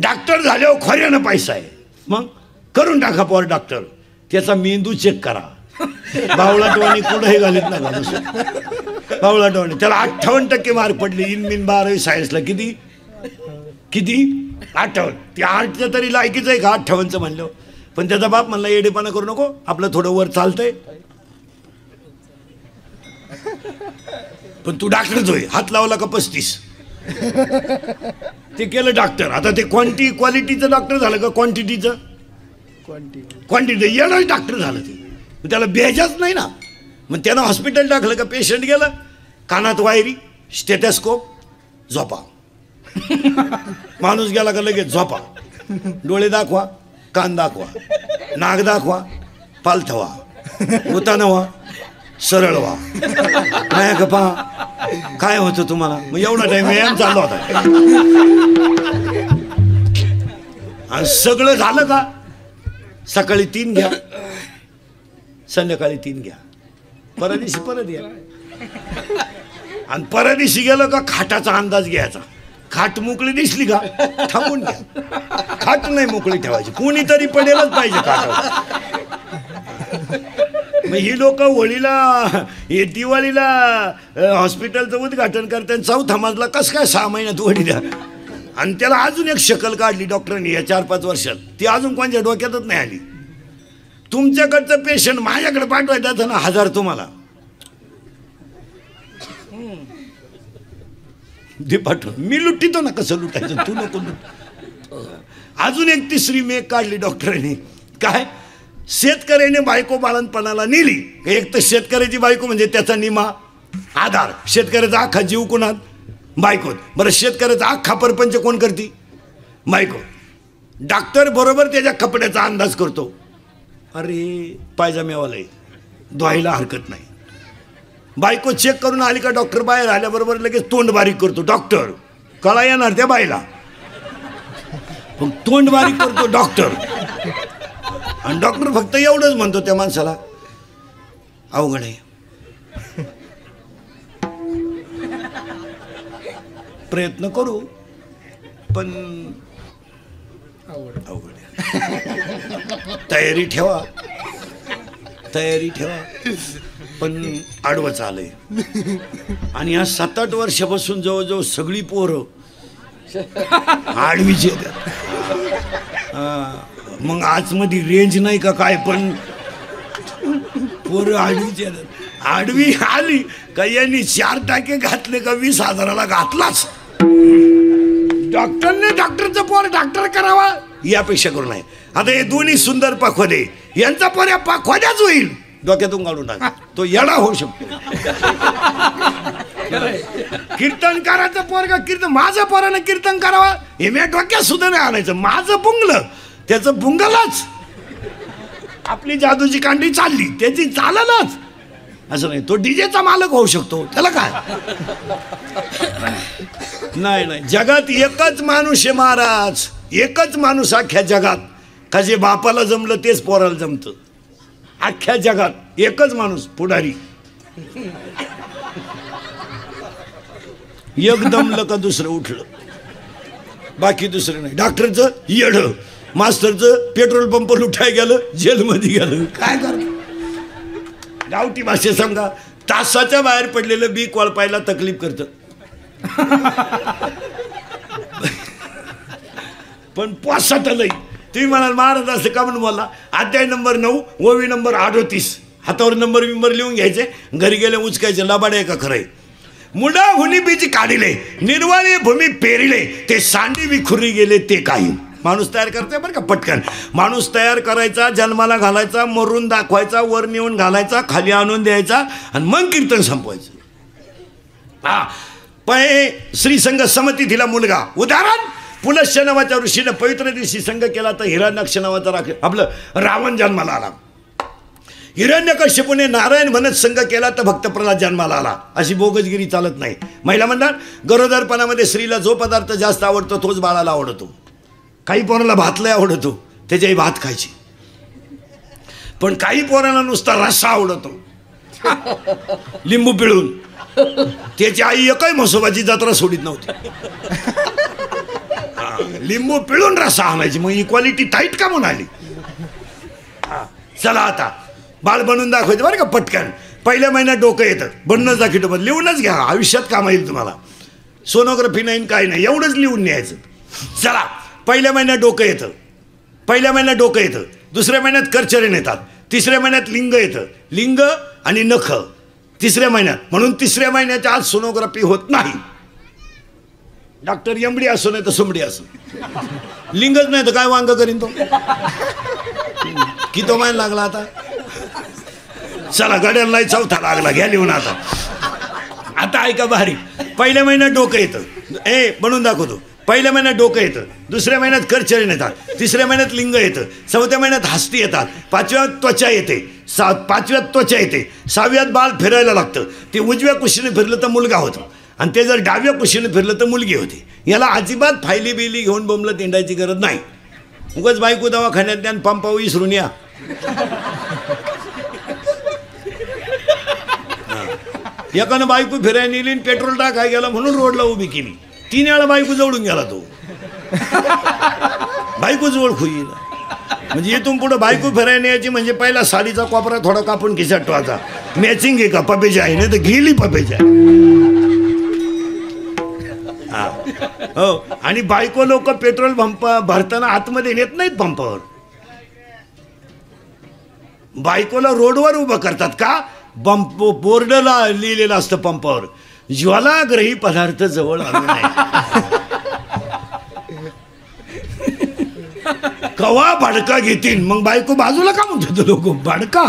Doctor झाल्यावर खोऱ्यानं पैसा आहे, मग करून टाका पोर डॉक्टर. त्याचा मेंदू चेक करा, बावळाटवाणी कुठंही घालीत नका दुसरं बावळाटवाणी. त्याला 58% मार्क पडले इन मिन 12वी सायन्सला. किती किती 58. ते 8च्या तरी लायकीच आहे का 58चं म्हणलं. पण त्याचा बाप म्हणला येडेपणा करू नको, आपलं थोडं वर चालतंय. पण तू डॉक्टरच होय, हात लावला का 35. ते केलं डॉक्टर. आता ते क्वालिटीचं डॉक्टर झालं का क्वांटिटीचं? क्वांटिटी येणार डॉक्टर झालं ते. त्याला बेजाच नाही ना. मग त्यानं हॉस्पिटल टाकलं का पेशंट गेलं, कानात वायरी, स्टेथोस्कोप, झोपा. माणूस गेला का लगेच झोपा. डोळे दाखवा, कान दाखवा, नाक दाखवा, पालथ व्हा, उतानं व्हा, सरळ व्हा, नाही का पहा काय होतं तुम्हाला. मग एवढा टाइम व्यायाम चालला होता. आणि सगळं झालं का सकाळी 3 घ्या, संध्याकाळी 3 घ्या, परदिवशी परत या. आणि परदिवशी गेलं का खाटाचा अंदाज घ्यायचा. खाट मोकळी दिसली का थांबून घ्या. खाट नाही मोकळी ठेवायची, कोणीतरी पडेलच पाहिजे खाटावर. मग ही लोक होळीला दिवाळीला हॉस्पिटलचं उद्घाटन करतात, 4था मजला कसं काय 6 महिन्यात वडी द्या. आणि त्याला अजून एक शकल काढली डॉक्टरांनी या 4-5 वर्षात, ती अजून कोणत्या डोक्यातच नाही आली. तुमच्याकडचं पेशंट माझ्याकडे पाठवायचं ना 1000 तुम्हाला दे पाठवून, मी लुटितो ना. कसं लुटायचं तू नको लुट. अजून एक 3री मेक काढली डॉक्टरांनी. काय शेतकऱ्याने बायको बाळणपणाला नेली. एक तर शेतकऱ्याची बायको म्हणजे त्याचा निमा आधार. शेतकऱ्याचा अख्खा जीव कोणात? बायकोत. बरं शेतकऱ्याचा अख्खा परपंच कोण करते? बायको. डॉक्टर बरोबर त्याच्या कपड्याचा अंदाज करतो. अरे पायजाम्यावाला आहे, धुवायला हरकत नाही. बायको चेक करून आली का डॉक्टर बाहेर आल्याबरोबर लगेच तोंड बारीक करतो. डॉक्टर कळा येणार त्या बाईला, पण तोंड बारीक करतो डॉक्टर. आणि डॉक्टर फक्त एवढंच म्हणतो त्या माणसाला, अवघड आहे, प्रयत्न करू पण अवघड आहे, तयारी ठेवा पण आडवं चालय. आणि या 7-8 वर्षापासून जवळजवळ सगळी पोरं आडवीची येतात. मग आजमध्ये रेंज नाही का काय, पण पोरं आडवीची येतात. आडवी आली का यांनी 4 टाके घातले का 20,000ला घातलाच. डॉक्टरने डॉक्टरचं पोर डॉक्टर करावा यापेक्षा करू नये. आता हे दोन्ही सुंदर पाखवादे, यांचा पोर या पाखवाद्याच होईल. डोक्यातून काढून टाक, तो येडा होऊ शकतो. कीर्तनकाराचं पोरगा कीर्तन, माझं पोरानं कीर्तन करावा हे मी डोक्यात सुद्धा नाही आणायचं. माझं बुंगलं त्याचं बुंगलाच. आपली जादूची कांडी चालली त्याची चाललंच असं नाही. तो डीजेचा मालक होऊ शकतो, त्याला काय. नाही, जगात एकच माणूस आहे महाराज, एकच माणूस अख्ख्या जगात का जे बापाला जमलं तेच पोराला जमतं. अख्ख्या जगात एकच माणूस पुढारी. एक दमलं का दुसरं उठलं, बाकी दुसरं नाही. डॉक्टरचं येडं, मास्तरचं पेट्रोल पंप लुटाय गेलं, जेलमध्ये गेलं. काय कर गावठी भाषेत सांगा, तासाच्या बाहेर पडलेलं बी कोळपायला तकलीफ करतं. पण पोसात लई. तुम्ही म्हणाल महाराज असं का म्हणून बोलला. अध्याय नंबर 9 ओवी नंबर 38 हातावर नंबर लिहून घ्यायचे, घरी गेले उचकायचे. लबाडे का खरंय. मुडा हुनी बीज काढिले, निर्वाणी भूमी पेरिले, ते सांडी विखुरी गेले ते काही. माणूस तयार करते बरं का पटकन. माणूस तयार करायचा, जन्माला घालायचा, मरून दाखवायचा, वर नेऊन घालायचा, खाली आणून द्यायचा आणि मग कीर्तन संपवायचं. हा पै श्रीसंग समती दिला मुलगा. उदाहरण पुलश्य नावाच्या ऋषीनं पवित्र दिवशी संघ केला तर हिरण्यक्ष नावाचा आपलं रावण जन्माला आला. हिरण्यकश्यपूने नारायण म्हणत संघ केला तर भक्त प्रल्हाद जन्माला आला. अशी बोगसगिरी चालत नाही. महिला म्हणतात गरोदरपणामध्ये स्त्रीला जो पदार्थ जास्त आवडतो तोच बाळाला आवडतो. काही पोराला भात लय आवडतो, त्याच्याही भात खायची. पण काही पोरांना नुसता रस्सा आवडतो लिंबू पिळून. त्याची आई एकही म्हसोबाची जत्रा सोडित नव्हती. लिंबू पिळून रसा आणायची, मग इक्वालिटी टाईट का म्हणाली. चला आता बाळ बनवून दाखवायचं बरं का पटकन. पहिल्या महिन्यात डोकं येतं, बनणंच दाखवतो, पण लिहूनच घ्या, आयुष्यात काम येईल तुम्हाला. सोनोग्राफी नाही काय नाही, एवढंच लिहून न्यायचं. चला पहिल्या महिन्यात डोकं येतं, पहिल्या महिन्यात डोकं येतं, दुसऱ्या महिन्यात करचरण येतात, तिसऱ्या महिन्यात लिंग येतं, लिंग आणि नख तिसऱ्या महिन्यात. म्हणून तिसऱ्या महिन्याच्या आज सोनोग्राफी होत नाही. डॉक्टर एमडी असो नाही तर सोमडी असो, लिंगच नाही तर काय वांग करीन तो. किती महिना लागला आता. चला गड्यांना चौथा लागला, घ्या लिहून आता. आता ऐका भारी. पहिल्या महिन्यात डोकं येतं, बनवून दाखवतो. पहिल्या महिन्यात डोकं येतं, दुसऱ्या महिन्यात करचरण येतात, तिसऱ्या महिन्यात लिंग येतं, चौथ्या महिन्यात हस्ती येतात, पाचव्यात त्वचा येते, पाचव्यात त्वचा येते, सहाव्यात बाळ फिरायला लागतं. ते उजव्या कुशीने फिरलं तर मुलगा होतो, आणि ते जर डाव्या कुशीने फिरलं तर मुलगी होते. याला अजिबात फायली बिली घेऊन बोंबलं तिंडायची गरज नाही. उगाच बायको दवाखान्यात द्या पंपावर विसरून या. एकानं बायको फिरायला नेली, पेट्रोल टाकाय गेला म्हणून रोडला उभी केली. 3 वेळा बायको जवळून गेला तो. बायको जवळ खुई. म्हणजे इथून पुढे बायको फिरायला यायची म्हणजे पहिला साडीचा कोपरा थोडा कापून खिशात ठेवायचा. मॅचिंग आहे का पपेच्या आहे, नाही तर गेली पपेच्या. हा हो. आणि बायको लोक पेट्रोल पंप भरताना आतमध्ये नेत नाहीत पंपावर, बायकोला रोडवर उभं करतात का. बोर्डला लिहिलेलं असतं पंपावर, ज्वालाग्रही पदार्थ जवळ आणू नये. कवा भडका घेतील, मग बायको बाजूला का म्हणतो लोक भडका.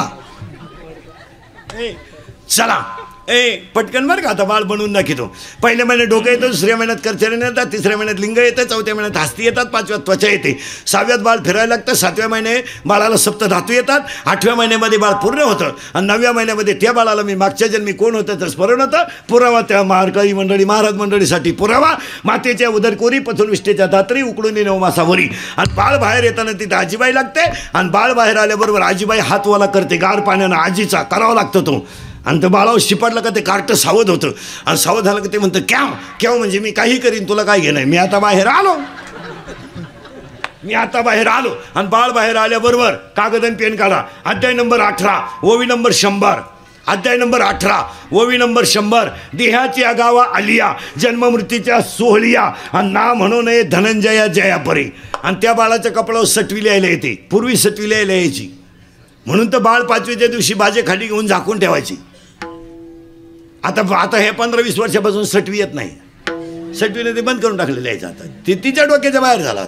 चला पटकन बरं का. आता बाळ बनवून दाखवतो. पहिल्या महिन्यात डोकं येतं, दुसऱ्या महिन्यात करचरण येतात, तिसऱ्या महिन्यात लिंग येतं, चौथ्या महिन्यात हस्ती येतात, पाचव्यात त्वचा येते, सहाव्यात बाळ फिरायला लागतं, सातव्या महिने बाळाला सप्त धातू येतात, 8व्या महिन्यामध्ये बाळ पूर्ण होतं, आणि 9व्या महिन्यामध्ये त्या बाळाला मी मागच्या जन्मी कोण होतं तर स्मरण होतं. पुरावा त्या मारकळी मंडळी महाराज मंडळीसाठी पुरावा. मातेच्या उदरकोरी पथुनविष्ठेच्या दात्री उकडून 9 मासावरी. आणि बाळ बाहेर येताना तिथं आजीबाई लागते, आणि बाळ बाहेर आल्याबरोबर आजीबाई हातवाला करते गार पाण्यानं, आजीचा करावा लागतो तो. आणि तो बाळावर शिपडलं का ते कार्ट सावध होतं, आणि सावध झालं का ते म्हणतं क्याव क्याव, म्हणजे मी काही करीन तुला काय घेणं, मी आता बाहेर आलो, मी आता बाहेर आलो. आणि बाळ बाहेर आल्याबरोबर कागद आणि पेन काढा. अध्याय नंबर 18 ओवी नंबर 100. अध्याय नंबर 18 ओवी नंबर 100. देहाची आगावा आलिया, जन्ममृत्यूच्या सोहळिया, आणि ना म्हणू नये धनंजया जयापरी. आणि त्या बाळाच्या कपडावर सटवी लिहायला येते. पूर्वी सटवी लिहायला यायची, म्हणून तर बाळ 5वीच्या दिवशी बाजे खाली घेऊन झाकून ठेवायची. आता हे 15-20 वर्षापासून सटवी येत नाही. सटवीने ते बंद करून टाकलेलं यायचं. आता ते तिच्या डोक्याच्या बाहेर झाला.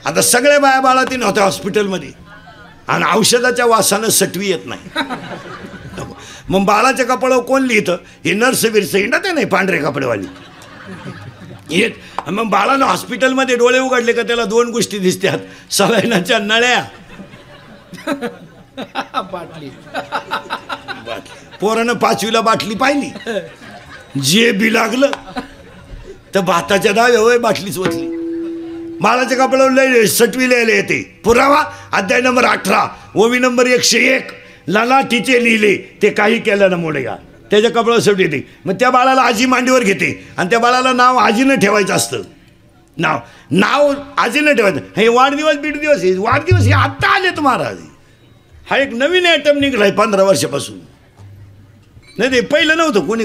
आता सगळ्या बाया बाळा तीन होत्या हॉस्पिटलमध्ये, आणि औषधाच्या वासानं सटवी येत नाही. मग बाळाच्या कपड्यावर कोण लिहितं, हे नर्स बिरस हिंडत नाही पांढरे कपडेवाली येत. मग बाळानं हॉस्पिटलमध्ये डोळे उघडले का त्याला 2 गोष्टी दिसतात, सलाईनाच्या नळ्या, बाटली. पोरानं 5वीला बाटली पाहिली, जे बी लागलं तर भाताच्या दाव्यावर बाटलीच ओतली. बाळाच्या कपड्यावर लय सटवी लिहायला येते. पुरावा अध्याय नंबर 18 ओवी नंबर 101. ललाटीचे लिहिले ते काही केलं ना मोडेगा, त्याच्या कपड्यावर सटवी येते. मग त्या बाळाला आजी मांडीवर घेते, आणि त्या बाळाला नाव आजीनं ठेवायचं असतं. नाव आजीनं ठेवायचं. हे वाढदिवस बिडदिवस, हे वाढदिवस हे आत्ता आले महाराज. हा एक नवीन आयटम निघलाय 15 वर्षापासून. नाही ते पहिलं नव्हतं कोणी.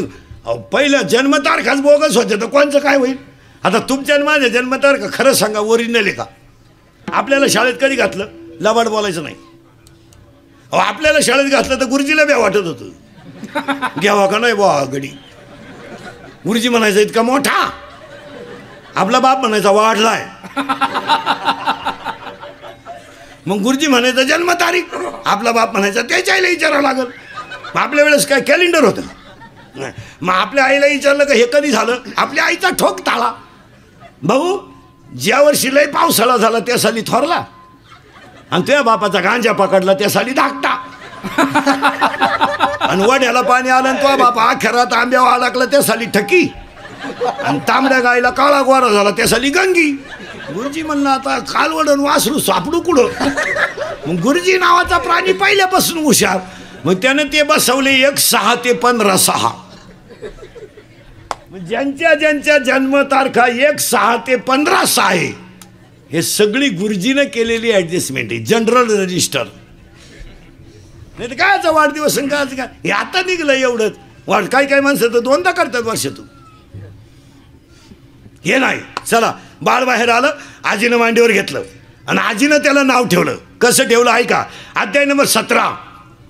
पहिलं जन्मतारखाच बोगस होते, तर कोणचं काय होईल. आता तुमच्या माझ्या जन्मतारखा खरं सांगा ओरिजिनल आहे का. आपल्याला शाळेत कधी घातलं, लबाड बोलायचं नाही. आपल्याला शाळेत घातलं तर गुरुजीला बी वाटत होतं, घ्यावा का नाही बा गडी. गुरुजी म्हणायचा इतका मोठा, आपला बाप म्हणायचा वाढलाय. मग गुरुजी म्हणायचा जन्मतारीख, आपला बाप म्हणायचा त्याच्या आईला विचारावं लागल. मग आपल्या वेळेस काय कॅलेंडर होतं. मग आपल्या आईला विचारलं का हे कधी झालं, आपल्या आईचा ठोक ताळा. भाऊ ज्या वर्षी लय पावसाळा झाला त्या साली थोरला, आणि तुझ्या बापाचा गांजा पकडला त्या साली धाकटा. आणि वड्याला पाणी आलं आणि तुझा बापा अखेरात आंब्यावर अडकला त्या साली ठकी, आणि तांबड्या गायला काळा गोरा झाला त्या साली गंगी. गुरुजी म्हणलं आता कालवडून वासरू सापडू कुठं. मग गुरुजी नावाचा प्राणी पहिल्यापासून हुशार. मग त्यानं ते बसवले 1 6 ते 15 6. ज्यांच्या ज्यांच्या जन्मतारखा 1/6 ते 15/6 आहे, हे सगळी गुरुजीनं केलेली ऍडजस्टमेंट आहे, जनरल रजिस्टर. नाही तर कायचा वाढदिवस काय हे आता निघलं एवढंच. काय काय माणसं तर 2दा करतात वर्षातून. हे नाही. चला, बाळ बाहेर आलं, आजीनं मांडीवर घेतलं आणि आजीनं त्याला नाव ठेवलं. कसं ठेवलं ऐका. अध्याय नंबर 17,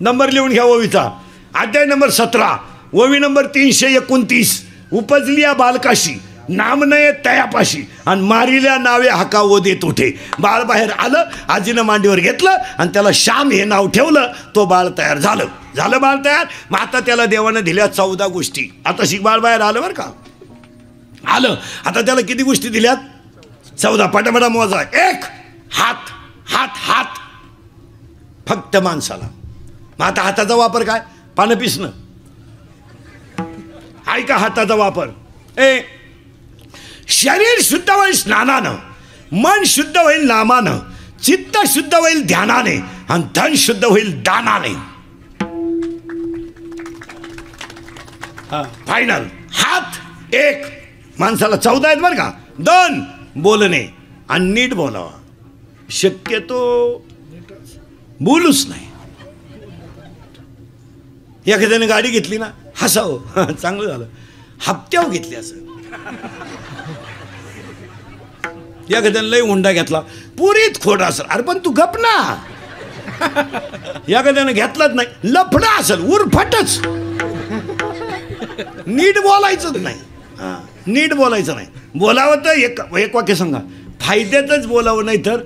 नंबर लिहून घ्या ओवीचा. अध्याय नंबर 17, ओवी नंबर 329. उपजलिया बालकाशी नाम नये तयापाशी आणि मारिल्या नावे हाका ओ देत उठे. बाळ बाहेर आलं, आजीनं मांडीवर घेतलं आणि त्याला श्याम हे नाव ठेवलं. तो बाळ तयार झालं बाळ तयार. मग आता त्याला देवानं दिल्या 14 गोष्टी. आता शिक बाळ बाहेर आलं बरं का, आलं. आता त्याला किती गोष्टी दिल्यात? 14. पटापटा मोजा. 1 हात, हात हात फक्त माणसाला. मग आता हाताचा वापर काय? पानं पिसणं. ऐका हाताचा वापर. शरीर शुद्ध होईल स्नानानं, मन शुद्ध होईल नामानं, चित्त शुद्ध होईल ध्यानाने आणि धन शुद्ध होईल दानाने. फायनल. हात 1 माणसाला 14 आहेत बरं का. 2 बोलणे आणि नीट बोलावा. शक्यतो बोलूच नाही. एखाद्याने गाडी घेतली ना, हसावं, चांगलं झालं. हप्त्यावर घेतली असं. एखाद्याने लय हुंडा घेतला, पुरीत खोड असेल. अरे पण तू गप ना. एखाद्याने घेतलाच नाही, लफडा असेल, उरफाटच. नीट बोलायचंच नाही. नीट बोलायचं नाही. बोलावं तर एक वाक्य सांगा, फायद्यातच बोलावं. नाही तर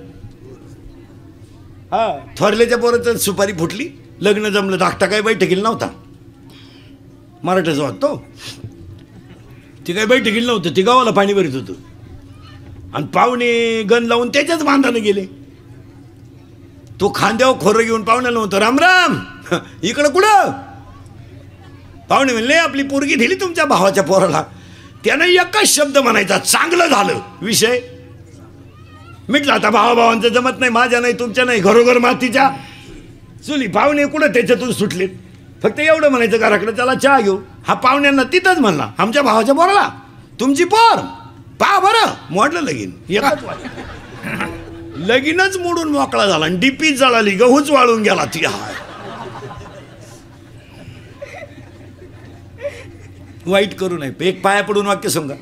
थोरल्याच्या पोराचं सुपारी फुटली, लग्न जमलं, धाकटा काही बैठकीला नव्हता. मराठ्याचा वाटतो. ती काही बैठकीला नव्हतं, ती गावाला पाणी भरीत होतं आणि पाहुणे गण लावून त्याच्याच बांधाने गेले. तो खांद्यावर खोरं घेऊन पाहुण्याला नव्हतं, राम राम इकडं कुठं. पाहुणे म्हणले आपली पोरगी दिली तुमच्या भावाच्या पोराला. त्यानं एकच शब्द म्हणायचा, चांगलं झालं. विषय मिटला. आता भावाभावांचं जमत नाही, माझ्या नाही, तुमच्या नाही, घरोघर मातीच्या चुली. पाहुणे कुठं त्याच्यातून सुटलेत. फक्त एवढं म्हणायचं घराकडे त्याला चहा घेऊ. हा पाहुण्यांना तिथंच म्हणला, आमच्या भावाच्या पोराला तुमची पोर पहा बरं. मोडलं लगीन. एकच लगीनच मोडून मोकळा झाला आणि डीपी जळाली, गहूच वाळून गेला. ती वाईट करू नये. एक पाया पडून वाक्य सांगा.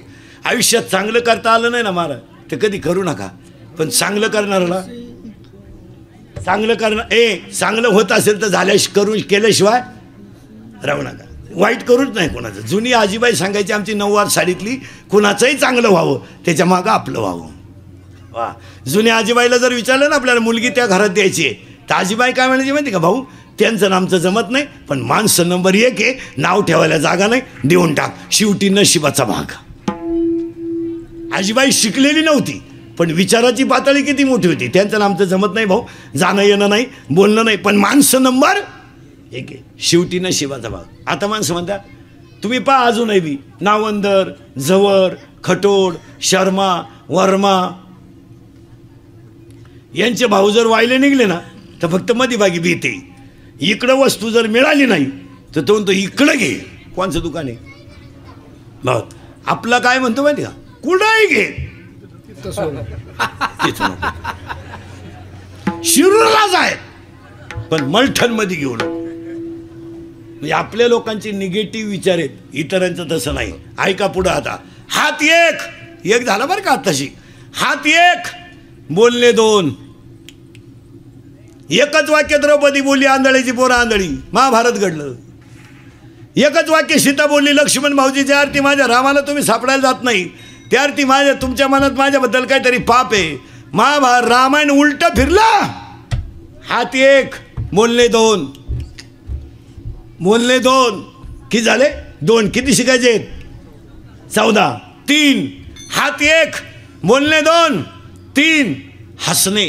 आयुष्यात चांगलं करता आलं नाही ना महाराज, तर कधी करू नका. पण चांगलं करणाऱ्याला चांगलं होत असेल तर केल्याशिवाय राहू नका. वाईट करूच नाही कोणाचं. जुनी आजीबाई सांगायची आमची 9वार साडीतली, कुणाचंही चांगलं व्हावं त्याच्या मागं आपलं व्हावं. वा. जुन्या आजीबाईला जर विचारलं ना आपल्याला मुलगी त्या घरात द्यायची आहे, तर आजीबाई काय म्हणायची माहिती का, भाऊ त्यांचं आमचं जमत नाही, पण माणसं नंबर 1 आहे, नाव ठेवायला जागा नाही, देऊन टाक, शेवटी नशिबाचा भाग. आजीबाई शिकलेली नव्हती, पण विचाराची पातळी किती मोठी होती. त्यांचं आमचं जमत नाही भाऊ, जाणं येणं नाही, बोलणं नाही, पण माणसं नंबर 1 आहे, शेवटी नशिबाचा भाग. आता माणसं म्हणतात तुम्ही पहा अजूनही बी नावंदर, झवर, खटोड, शर्मा, वर्मा यांचे भाऊ जर वायले निघले ना, तर फक्त मध्यभागी भीते. इकडं वस्तू जर मिळाली नाही तर तो म्हणतो इकडं घे. कोणचं दुकान आहे भाऊ? आपला काय म्हणतो माहिती का, कुठंही घे. शिरूरलाच आहे, पण मलठण मध्ये घेऊ नको. म्हणजे आपल्या लोकांचे निगेटिव्ह विचार आहेत, इतरांचं तसं नाही. ऐका पुढं. आता हात 1 झाला बरं का. तशी हात 1 बोलणे 2. एकच वाक्य द्रौपदी बोलली, आंधळीची पोरं आंधळी. महाभारत घडलं. एकच वाक्य सीता बोलली, लक्ष्मण भाऊजीची आरती माझ्या रामाला तुम्ही सापडायला जात नाही, त्या आरती तुमच्या मनात माझ्याबद्दल काहीतरी पाप आहे. रामायण उलट फिरला. हात 1 बोलणे 2. बोलणे 2 किती झाले? 2. किती शिकायचे? 14. 3 हात 1 बोलणे 2. 3 हसणे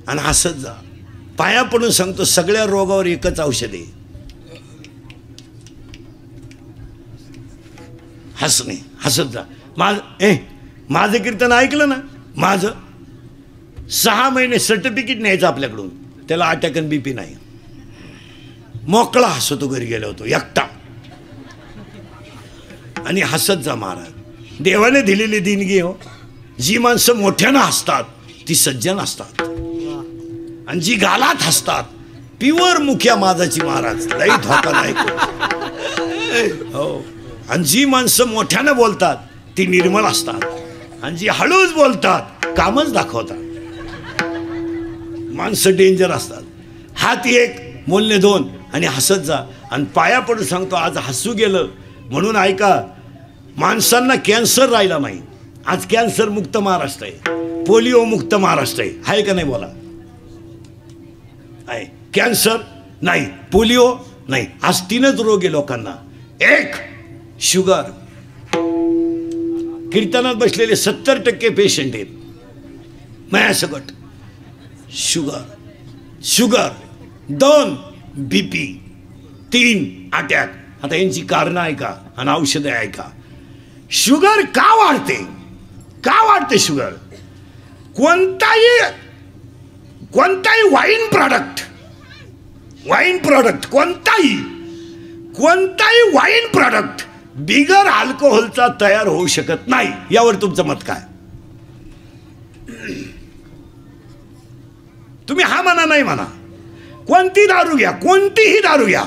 आणि हसत जा. पाया पडून सांगतो, सगळ्या रोगावर एकच औषध आहे, हसणे. हसत जा. माझं कीर्तन ऐकलं ना, माझं 6 महिने सर्टिफिकेट न्यायचं आपल्याकडून, त्याला अटॅक आणि BP नाही. मोकळा हसतो घरी गेलो होतो एकटा. आणि हसत जा महाराज. देवाने दिलेली देणगी हो. जी माणसं मोठ्यानं हसतात ती सज्जन असतात, आणि जी गालात हसतात प्युअर मुख्या माझाची महाराज, लई धोका नाही हो. आणि जी माणसं मोठ्यानं बोलतात ती निर्मळ असतात, आणि जी हळूच बोलतात कामच दाखवतात. माणसं डेंजर असतात. हात एक बोलणे दोन आणि हसत जा. आणि पाया पडून सांगतो आज हसू गेलं म्हणून ऐका, माणसांना कॅन्सर राहिला नाही. आज कॅन्सर मुक्त महाराष्ट्र आहे, पोलिओ मुक्त महाराष्ट्र आहे का नाही बोला? आहे. कॅन्सर नाही, पोलिओ नाही. आज 3च रोग आहे लोकांना. एक शुगर. कीर्तनात बसलेले 70% पेशंट आहेत माझ्यासकट. Sugar 2 BP 3 attack. आता यांची कारणं ऐका आणि औषधं ऐका. शुगर का वाढते? शुगर कोणताही वाईन प्रॉडक्ट कोणताही वाईन प्रॉडक्ट बिगर अल्कोहोलचा तयार होऊ शकत नाही. यावर तुमचं मत काय? तुम्ही हा म्हणा नाही म्हणा. कोणतीही दारू घ्या,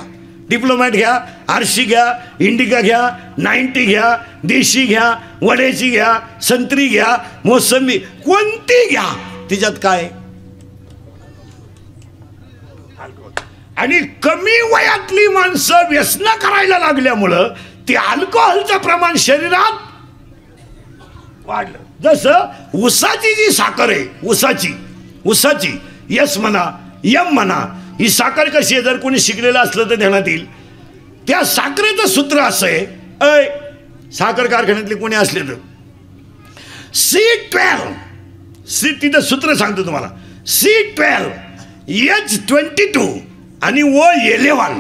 डिप्लोमॅट घ्या, आरशी घ्या, इंडिका घ्या, 90 घ्या, देशी घ्या, वड्याची घ्या, संत्री घ्या, मोसंबी, कोणती घ्या, तिच्यात काय? आणि कमी वयातली माणसं व्यसन करायला लागल्यामुळं ते अल्कोहोलचं प्रमाण शरीरात वाढलं. जसं ऊसाची जी साखर आहे, ऊसाची यस म्हणा यम म्हणा, ही साखर कशी आहे? जर कोणी शिकलेलं असलं तर ध्यानात येईल. त्या साखरेचं सूत्र असं आहे, साखर कारखान्यातले कोणी असले तर C12, तिथं सूत्र सांगतो तुम्हाला. C12 H22 आणि O11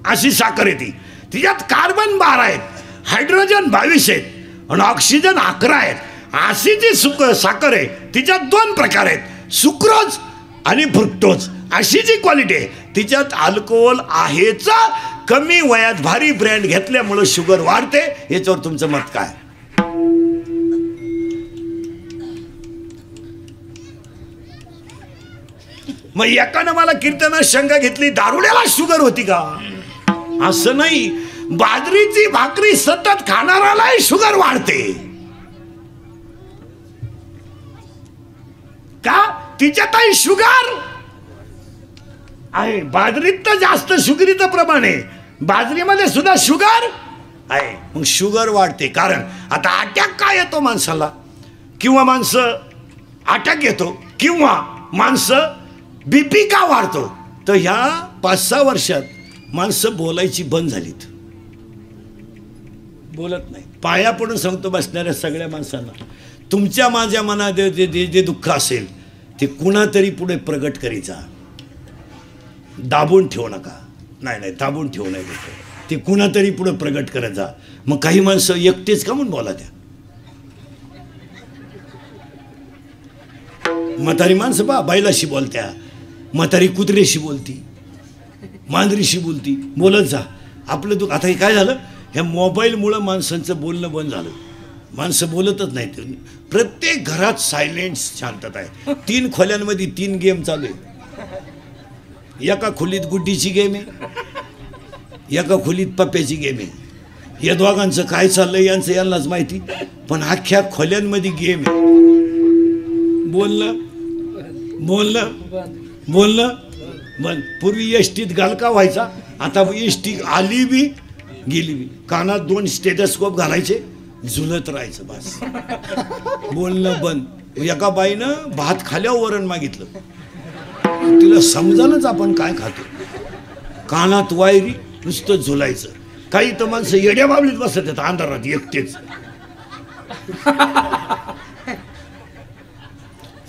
अशी साखर येते. तिच्यात कार्बन 12 आहेत, हायड्रोजन 22 आहेत आणि ऑक्सिजन 11 आहेत. अशी जी साखर आहे तिच्यात 2 प्रकार आहेत, सुक्रोज आणि फ्रुक्टोज. अशी जी क्वालिटी आहे तिच्यात अल्कोहोल आहेच. कमी वयात भारी ब्रँड घेतल्यामुळे शुगर वाढते. याच्यावर तुमचं मत काय? मग एकानं मला कीर्तनात शंका घेतली, दारुड्याला शुगर होती का? असं नाही. बाजरीची भाकरी सतत खाणारालाही शुगर वाढते का? तिच्यातही शुगर आहे. बाजरीत तर जास्त शुगरीचं प्रमाण आहे, बाजरीमध्ये सुद्धा शुगर आहे. मग शुगर वाढते. कारण आता अटॅक का येतो माणसाला, किंवा माणसं अटॅक येतो, किंवा माणसं BP का वाढतो? तर ह्या 5-6 वर्षात माणसं बोलायची बंद झालीत, बोलत नाही. पाया पडून सांगतो बसणाऱ्या सगळ्या माणसांना, तुमच्या माझ्या मनात जे दुःख असेल ते कुणातरी पुढे प्रगट करीचा. दाबून ठेवू नका. नाही दाबून ठेवू नये. ते कुणातरी पुढे प्रगट करत जा. मग काही माणसं एकटेच का म्हणून बोला? त्या म्हातारी माणसं बैलाशी बोलत्या, म्हातारी कुत्र्याशी बोलती, मांजरीशी बोलती. बोलत जा. आपलं दुःख आता हे काय झालं, ह्या मोबाईलमुळं माणसांचं बोलणं बंद झालं. माणसं बोलतच नाहीत. प्रत्येक घरात सायलेंट शांतता आहे. 3 खोल्यांमध्ये 3 गेम चालू आहे. एका खोलीत गुड्डीची गेम आहे, एका खोलीत पप्प्याची गेम आहे. या दोघांचं काय चाललंय यांनाच माहिती. पण अख्ख्या खोल्यांमध्ये गेम आहे. बोलणं बंद. पूर्वी एसटीत गालका व्हायचा, आता एसटी आली बी गेली बी. कानात 2 स्टेथोस्कोप घालायचे, झुलत राहायचं बस. बोलणं बंद. एका बाईनं भात खाल्यावर वरण मागितलं, तिला समजानच आपण काय खातो. कानात वायरी, नुसतं झुलायचं. काही तर माणसं येड्या बाबलीत बसत आहेत अंधारात एकटेच.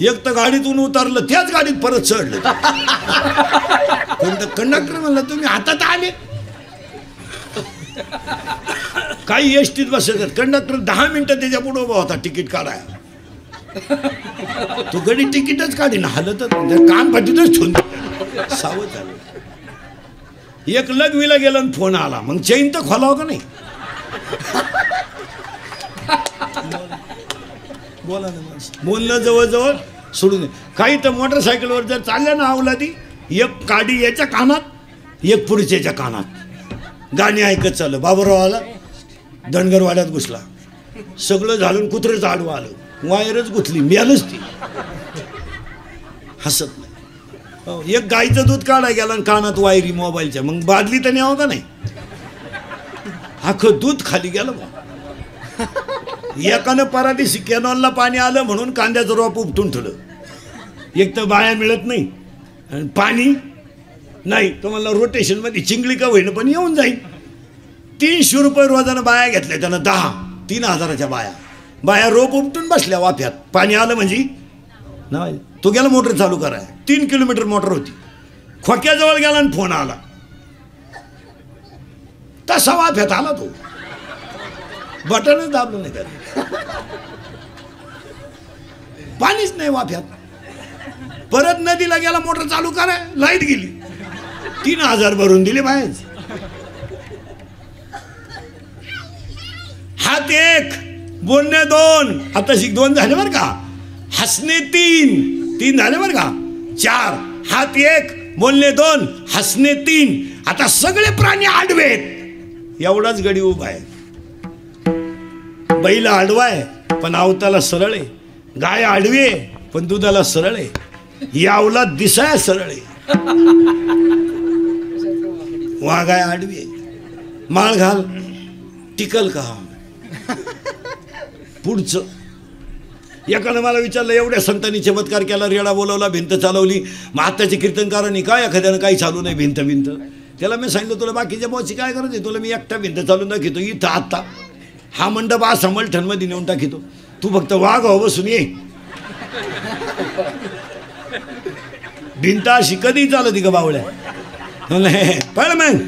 एक तर गाडीतून उतरलं, त्याच गाडीत परत चढलं. कंडक्टर म्हणलं तुम्ही हातात आले. काही एसटीत बसत. कंडक्टर 10 मिनिटं त्याच्या पुढे उभा होता तिकीट काढायला. तो गडी तिकीटच काढीन, हलतच कान फाटीतच ठेवून सावध झालं. एक लग्नीला गेला फोन आला, मग चैन तर खोलावं का नाही? बोला ना माणसं, बोलणं जवळजवळ सोडून दे. काही तर मोटरसायकलवर जर चालल्या ना अवलादी, एक काडी याच्या कानात एक पुढच्याच्या कानात गाणी ऐकत चाललं. बाबूराव आला, धनगरवाड्यात घुसला, सगळं झालं, कुत्रंच आडवं आलं, वायरच गुंतली, मिळालंच ती. हसत नाही. एक गाईचं दूध काढाय गेला आणि कानात वायरी मोबाईलच्या, मग बादली तर न्यावं का नाही, अख्खं दूध खाली गेलं. मग एकानं परादिशी कॅनॉलला पाणी आलं म्हणून कांद्याचं रोप उपटून ठेवलं. एक तर बाया मिळत नाही आणि पाणी नाही, तुम्हाला रोटेशनमध्ये चिंगळी का होईन पण येऊन जाईल. 300 रुपये रोजानं बाया घेतल्या त्यानं, 3,000च्या बाया रोप उपटून बसल्या वाफ्यात. पाणी आलं म्हणजे नाही, तो गेला मोटर चालू कराय, 3 किलोमीटर मोटर होती, खोक्याजवळ गेला आणि फोन आला, तसा वाफ्यात आला तो, बटनच दाबलं नाही त्याला, पाणीच नाही वाफ्यात. परत नदीला गेला मोटर चालू कराय, लाईट गेली, 3,000 भरून दिले बाहेर. हात एक, बोलणे 2, आता शिक 2 झाले बरं का, हसणे 3 झाले बरं का, 4, हात 1, बोलणे 2, हसणे 3. आता सगळे प्राणी आडवेत, एवढाच गडी उभा आहे. बैल आडवा आहे पण आवताला सरळ आहे, गाय आडवी आहे पण दुधाला सरळ आहे, यावला दिसाय सरळ आहे, वाघाय आडवी आहे, माळ घाल टिकल का. पुढचं एकानं मला विचारलं, एवढ्या संतांनी चमत्कार केला, रेडा बोलवला, भिंत चालवली, मग आत्ताच्या कीर्तनकारांनी काय एखाद्यानं काही चालू नाही भिंत. त्याला मी सांगितलं, तुला बाकीच्या बॉची काय करायचं आहे, तुला मी एकटा भिंत चालून दाखवतो. इथं आत्ता हा मंडप असा मलठणमध्ये नेऊन टाकितो, तू फक्त वाघ हो बसून ये. भिंत अशी कधी चालती का बावळ्या, पण मग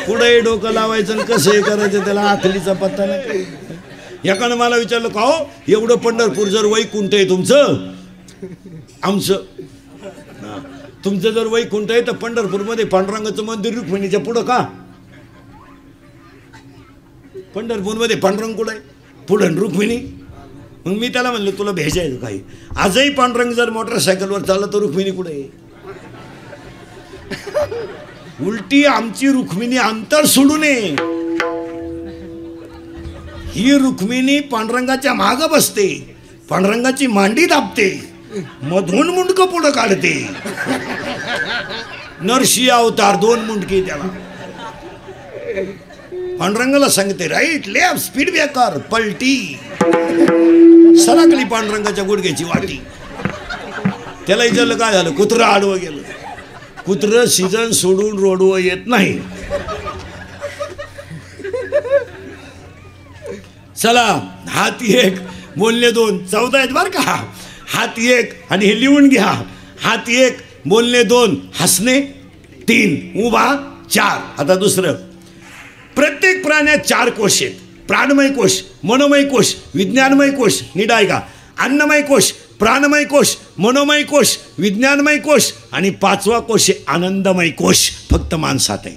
पुढे डोकं लावायचं आणि कसं हे करायचं, त्याला आखलीचा पत्ता नाही. एकानं मला विचारलं, का हो एवढं पंढरपूर जर वैकुंठ आहे तुमचं, आमचं तुमचं जर वैकुंठ आहे तर पंढरपूरमध्ये पांडुरंगाचं मंदिर रुक्मिणीच्या पुढं का, पंढरपूरमध्ये पांडुरंग कुठं आहे, पुढं रुक्मिणी. मग मी त्याला म्हणलं, तुला भेजायचं काही, आजही पांडुरंग जर मोटरसायकलवर चालला तर रुक्मिणी कुठे आहे. उलटी आमची रुक्मिणी अंतर सोडू नये, ही रुक्मिणी पांडुरंगाच्या मागं बसते, पांडुरंगाची मांडी दाबते, मधून मुंडकं पुढं काढते. नरशी अवतार 2 मुंडके त्याला. पांडुरंगाला सांगते राईट लेफ्ट स्पीड ब्रेकर, पलटी, सरकली पांडुरंगाच्या गुडघ्याची वाटी. त्याला विचारलं काय झालं, कुत्रं आडवं गेलं. कुत्रं सीझन सोडून रोडवर येत नाही. चला, हात 1, बोलणे 2, 14 आहेत बरं का. हात 1 आणि हे लिहून घ्या, हात 1, बोलणे 2, हसणे 3, उभा 4. आता दुसरं, प्रत्येक प्राण्यात 4 कोश आहेत, प्राणमय कोश, मनोमय कोश, विज्ञानमय कोश, नीट ऐका, अन्नमय कोश, प्राणमय कोश, मनोमय कोश, विज्ञानमय कोश आणि 5वा कोश आहे आनंदमय कोश, फक्त माणसात आहे.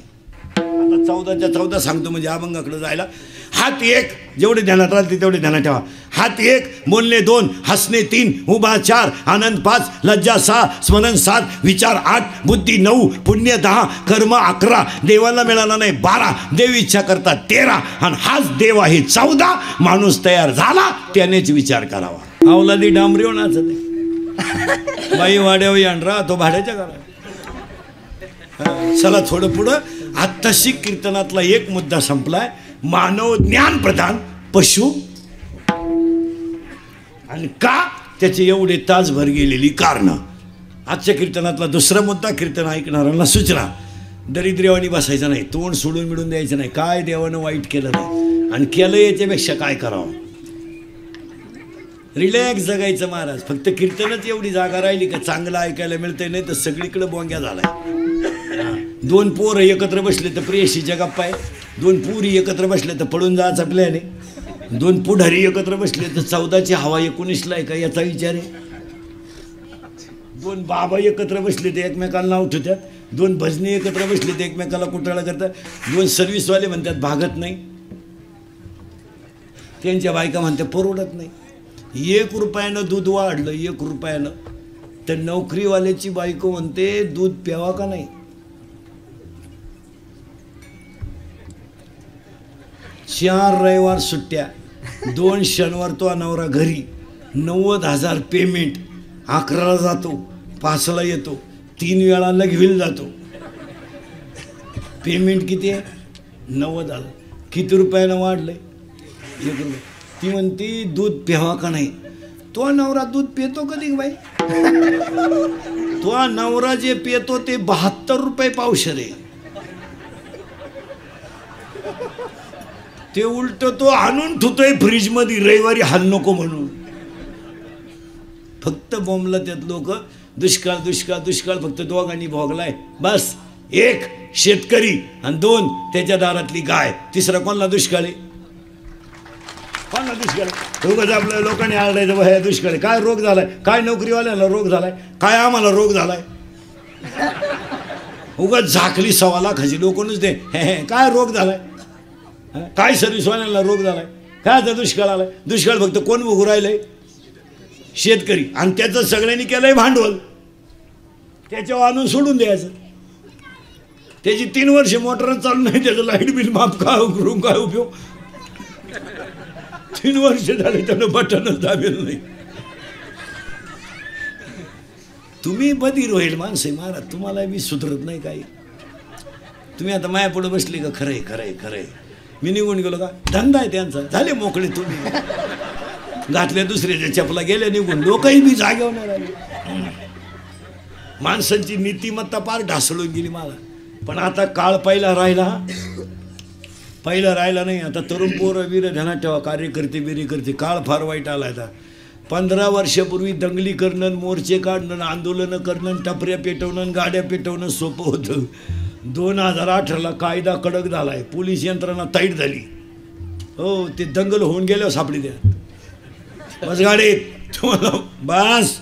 आता 14च्या 14 सांगतो म्हणजे अभंगाकडे जायला. हात 1, जेवढे ध्यानात राहते तेवढे ध्यानात ठेवा. हात 1, बोलणे 2, हसणे 3, उभा 4, आनंद 5, लज्जा 6, स्मरण 7, विचार 8, बुद्धी 9, पुण्य 10, कर्म 11, देवाला मिळाला नाही 12, देव इच्छा करता 13 आणि हाच देव आहे 14. माणूस तयार झाला त्यानेच विचार करावा. अवलादी डांबरी नाचते, बाई वाड्यावर आणरा तो भाड्याच्या घरात. चला थोडं पुढं. आत्ताशी कीर्तनातला एक मुद्दा संपलाय, मानव ज्ञान प्रधान, पशु आणि का त्याचे एवढे तासभर गेलेली कारणं. आजच्या कीर्तनातला दुसरा मुद्दा, कीर्तन ऐकणाऱ्यांना सूचना, दरिद्र्यवानी बसायचं नाही, तोंड सोडून मिळून द्यायचं नाही, काय देवानं वाईट केलं नाही आणि केलं याच्यापेक्षा काय करावं. रिलॅक्स जगायचं महाराज. फक्त कीर्तनच एवढी जागा राहिली का चांगलं ऐकायला मिळतंय, नाही तर सगळीकडे बोंग्या झालाय. 2 पोरं एकत्र बसले तर प्रेयशीच्या गप्पा आहे, 2 पुरी एकत्र बसले तर पळून जायचा प्लॅन आहे, 2 पुढारी एकत्र बसले तर 14ची हवा 19ला आहे का याचा विचार आहे, 2 बाबा एकत्र बसले तर एकमेकाला नाव ठेवतात, 2 भजनी एकत्र बसले तर एकमेकाला कुटाळा करतात, 2 सर्व्हिसवाले म्हणतात भागत नाही. त्यांच्या बायका म्हणते परवडत नाही. 1 रुपयानं दूध वाढलं, 1 रुपयानं, तर नोकरीवाल्याची बायको म्हणते दूध प्यावा का नाही. 4 रविवार सुट्ट्या, 2 शनिवार तो नवरा घरी, 90,000 पेमेंट, 11ला जातो, 5ला येतो, 3 वेळा लगविल जातो. पेमेंट किती आहे? 90,000. किती रुपयानं वाढलंय? 1 रुपये. ती म्हणती दूध प्यावा का नाही. तो नवरा दूध पितो कधी बाई? तो नवरा जे पितो ते 72 रुपये पावशेर आहे. ते उलट तो आणून ठेवतोय फ्रीज मध्ये रविवारी हाल नको म्हणून. फक्त बोंबला त्यात लोक दुष्काळ दुष्काळ दुष्काळ फक्त दोघांनी भोगलाय बस. 1 शेतकरी आणि 2 त्याच्या दारातली गाय. तिसरा कोणाला दुष्काळ आहे? कोणाला दुष्काळ? उगाच आपल्या लोकांनी आळायचं ह्या दुष्काळ आहे. काय रोग झालाय? काय नोकरीवाल्याला रोग झालाय? काय आम्हाला रोग झालाय? उगाच झाकली 1.25 लाखाची लोकच दे. काय रोग झालाय? काय सर्व्हिसवाल्यांना रोग झालाय? काय आता दुष्काळ आलाय? दुष्काळ फक्त कोण भोगू राहिलंय? शेतकरी. आणि त्याचं सगळ्यांनी केलंय भांडवल. त्याच्यावर आणून सोडून द्यायचं. त्याची 3 वर्ष मोटर चालू नाही, त्याचं लाईट बिल माफ करून काय उपयोग? 3 वर्ष झाले त्यानं बटनच दाबेल नाही. तुम्ही बधीर होईल माणसे महाराज, तुम्हाला मी सुधरत नाही काही. तुम्ही आता माया पुढे बसली का? खरंय खरंय खरंय. मी निघून गेलो का? धंदा आहे त्यांचा, झाले मोकळे. तुम्ही घातल्या दुसऱ्याच्या चपला गेल्या निघून, लोकही मी जागेवर नाही राहिले. माणसांची नीतिमत्ता पार ढासळून गेली मला. पण आता काळ पहिला राहिला नाही. आता तरुण पोरं वीर ध्यानात ठेवा, कार्यकर्ते बिरीकर्ते, काळ फार वाईट आला. आता 15 वर्षापूर्वी दंगली करणं, मोर्चे काढणं, आंदोलनं करणं, टपऱ्या पेटवणं, गाड्या पेटवणं सोपं होतं. 2018ला कायदा कडक झालाय, पोलीस यंत्रणा ताईट झाली. हो, ते दंगल होऊन गेल्यावर सापडी द्या बस गाडीत तुम्हाला. बस